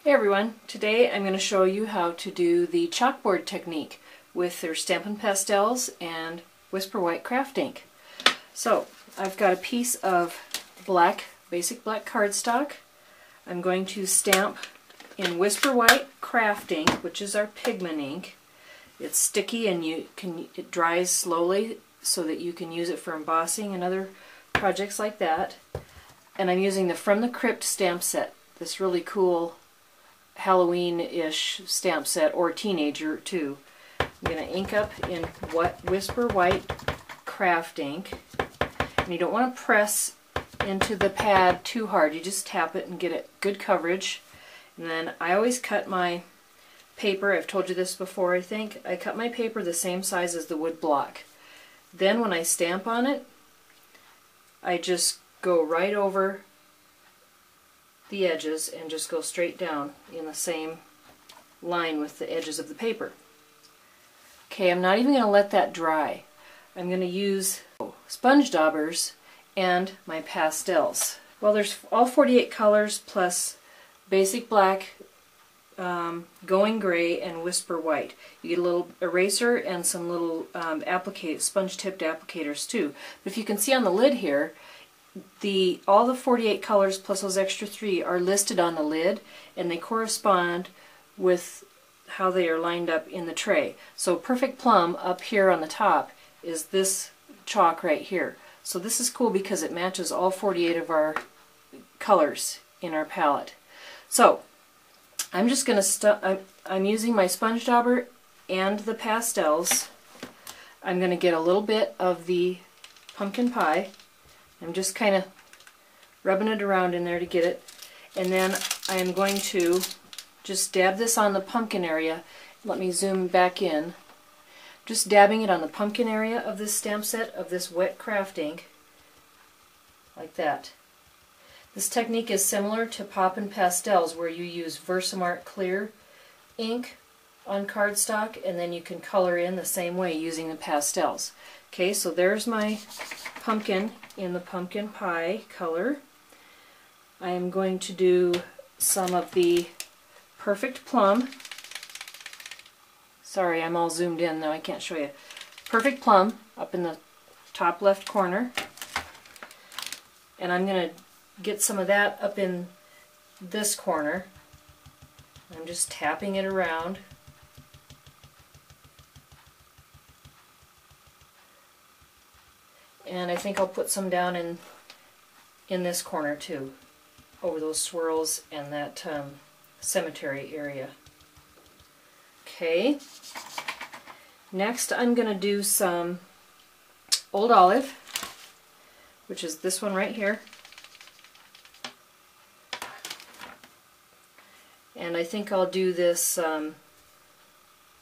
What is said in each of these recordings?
Hey everyone, today I'm going to show you how to do the chalkboard technique with their Stampin' Pastels and Whisper White craft ink. So I've got a piece of basic black cardstock. I'm going to stamp in Whisper White craft ink, which is our pigment ink. It's sticky and it dries slowly so that you can use it for embossing and other projects like that. And I'm using the From the Crypt stamp set, this really cool Halloween-ish stamp set, or teenager too. I'm going to ink up in Whisper White craft ink. And you don't want to press into the pad too hard. You just tap it and get it good coverage. And then I always cut my paper, I've told you this before I think, I cut my paper the same size as the wood block. Then when I stamp on it, I just go right over the edges and just go straight down in the same line with the edges of the paper. Okay, I'm not even going to let that dry. I'm going to use sponge daubers and my pastels. Well, there's all 48 colors plus basic black, going gray, and Whisper White. You get a little eraser and some little sponge-tipped applicators too. But if you can see on the lid here, all the 48 colors plus those extra 3 are listed on the lid, and they correspond with how they are lined up in the tray. So Perfect Plum up here on the top is this chalk right here. So this is cool because it matches all 48 of our colors in our palette. So I'm just going to I'm using my sponge dauber and the pastels. I'm going to get a little bit of the pumpkin pie. I'm just kind of rubbing it around in there to get it. And then I am going to just dab this on the pumpkin area. Let me zoom back in. Just dabbing it on the pumpkin area of this stamp set of this wet craft ink, like that. This technique is similar to Poppin' Pastels, where you use Versamark clear ink on cardstock, and then you can color in the same way using the pastels. Okay, so there's my pumpkin in the pumpkin pie color. I am going to do some of the Perfect Plum. Sorry, I'm all zoomed in now, I can't show you. Perfect Plum up in the top left corner. And I'm going to get some of that up in this corner. I'm just tapping it around. And I think I'll put some down in this corner too, over those swirls and that cemetery area. Okay, next I'm going to do some Old Olive, which is this one right here. And I think I'll do this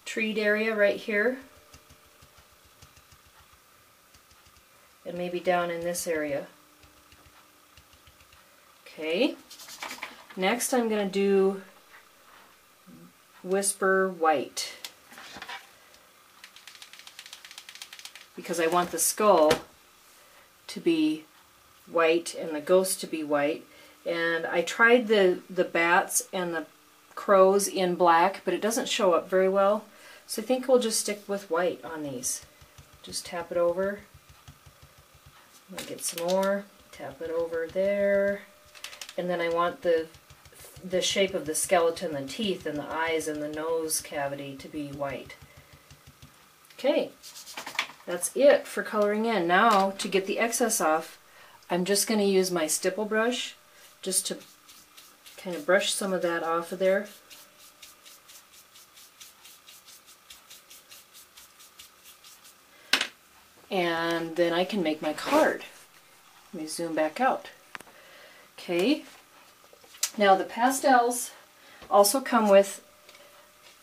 treed area right here. And maybe down in this area. Okay. Next I'm going to do Whisper White, because I want the skull to be white and the ghost to be white. And I tried the bats and the crows in black, but it doesn't show up very well. So I think we'll just stick with white on these. Just tap it over. I'll get some more, tap it over there, and then I want the shape of the skeleton, the teeth and the eyes and the nose cavity to be white. Okay, that's it for coloring in. Now to get the excess off, I'm just going to use my stipple brush just to kind of brush some of that off of there. And then I can make my card. Let me zoom back out. Okay, now the pastels also come with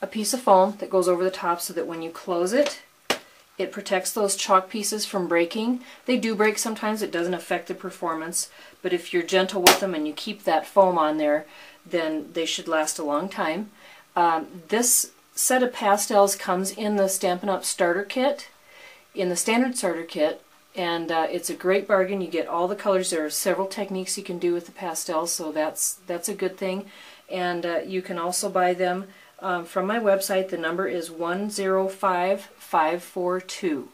a piece of foam that goes over the top so that when you close it, it protects those chalk pieces from breaking. They do break sometimes, it doesn't affect the performance, but if you're gentle with them and you keep that foam on there, then they should last a long time. This set of pastels comes in the STAMPINUP starter kit, in the standard starter kit, and it's a great bargain. You get all the colors. There are several techniques you can do with the pastels, so that's a good thing. and you can also buy them from my website. The number is 105542.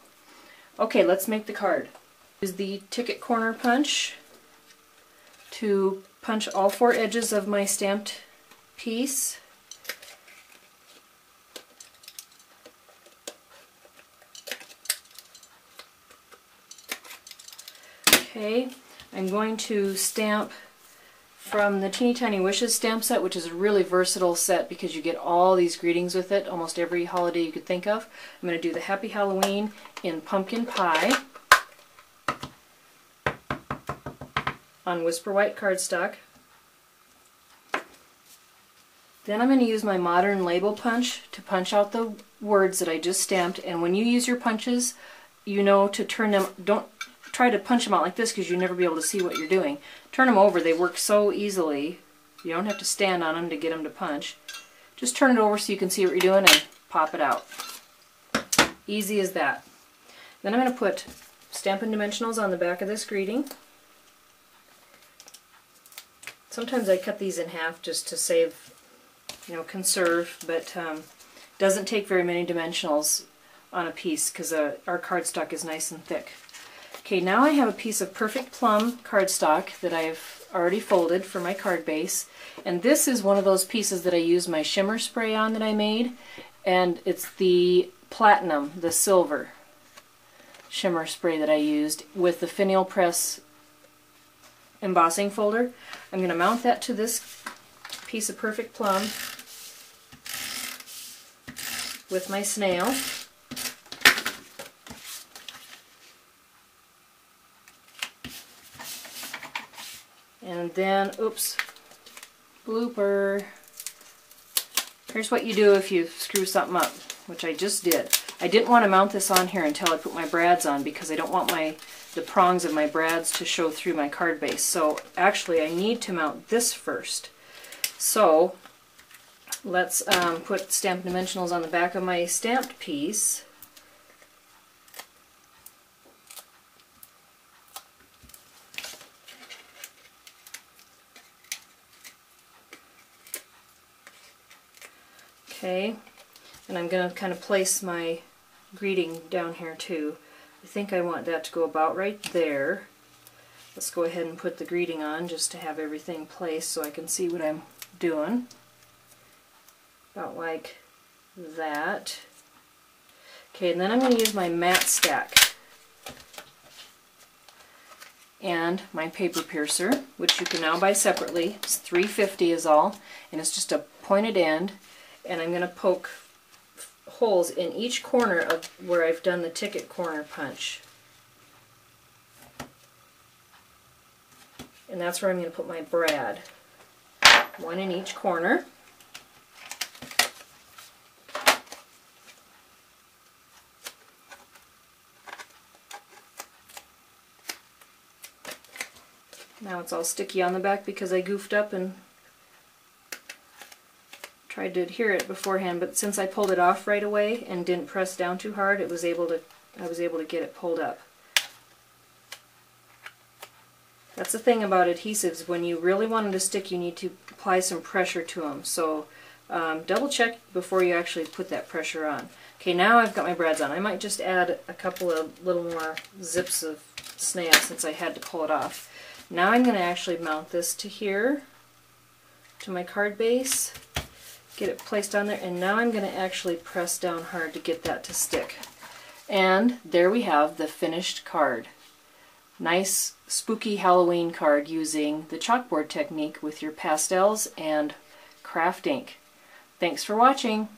Okay, let's make the card. Use the ticket corner punch to punch all 4 edges of my stamped piece. Okay, I'm going to stamp from the Teeny Tiny Wishes stamp set, which is a really versatile set because you get all these greetings with it, almost every holiday you could think of. I'm going to do the Happy Halloween in Pumpkin Pie on Whisper White cardstock. Then I'm going to use my modern label punch to punch out the words that I just stamped, and when you use your punches, you know to turn them, don't try to punch them out like this because you'll never be able to see what you're doing. Turn them over, they work so easily. You don't have to stand on them to get them to punch. Just turn it over so you can see what you're doing and pop it out. Easy as that. Then I'm going to put Stampin' Dimensionals on the back of this greeting. Sometimes I cut these in half just to save, conserve, but doesn't take very many dimensionals on a piece because our cardstock is nice and thick. Okay, now I have a piece of Perfect Plum cardstock that I've already folded for my card base, and this is one of those pieces that I used my shimmer spray on that I made, and it's the platinum, the silver shimmer spray that I used with the finial press embossing folder. I'm going to mount that to this piece of Perfect Plum with my snail. And then, oops, blooper. Here's what you do if you screw something up, which I just did. I didn't want to mount this on here until I put my brads on because I don't want the prongs of my brads to show through my card base. So actually I need to mount this first. So let's put Stampin' Dimensionals on the back of my stamped piece. Okay, and I'm going to kind of place my greeting down here too. I think I want that to go about right there. Let's go ahead and put the greeting on just to have everything placed so I can see what I'm doing. About like that. Okay, and then I'm going to use my matte stack and my paper piercer, which you can now buy separately. It's $3.50 is all, and it's just a pointed end. And I'm going to poke holes in each corner of where I've done the ticket corner punch. And that's where I'm going to put my brad. One in each corner. Now it's all sticky on the back because I goofed up and tried to adhere it beforehand, but since I pulled it off right away and didn't press down too hard, I was able to get it pulled up. That's the thing about adhesives. When you really want them to stick, you need to apply some pressure to them. So double check before you actually put that pressure on. Okay, now I've got my brads on. I might just add a couple of little more zips of snail since I had to pull it off. Now I'm going to actually mount this to here, to my card base. Get it placed on there, and now I'm going to actually press down hard to get that to stick. And there we have the finished card. Nice spooky Halloween card using the chalkboard technique with your pastels and craft ink. Thanks for watching.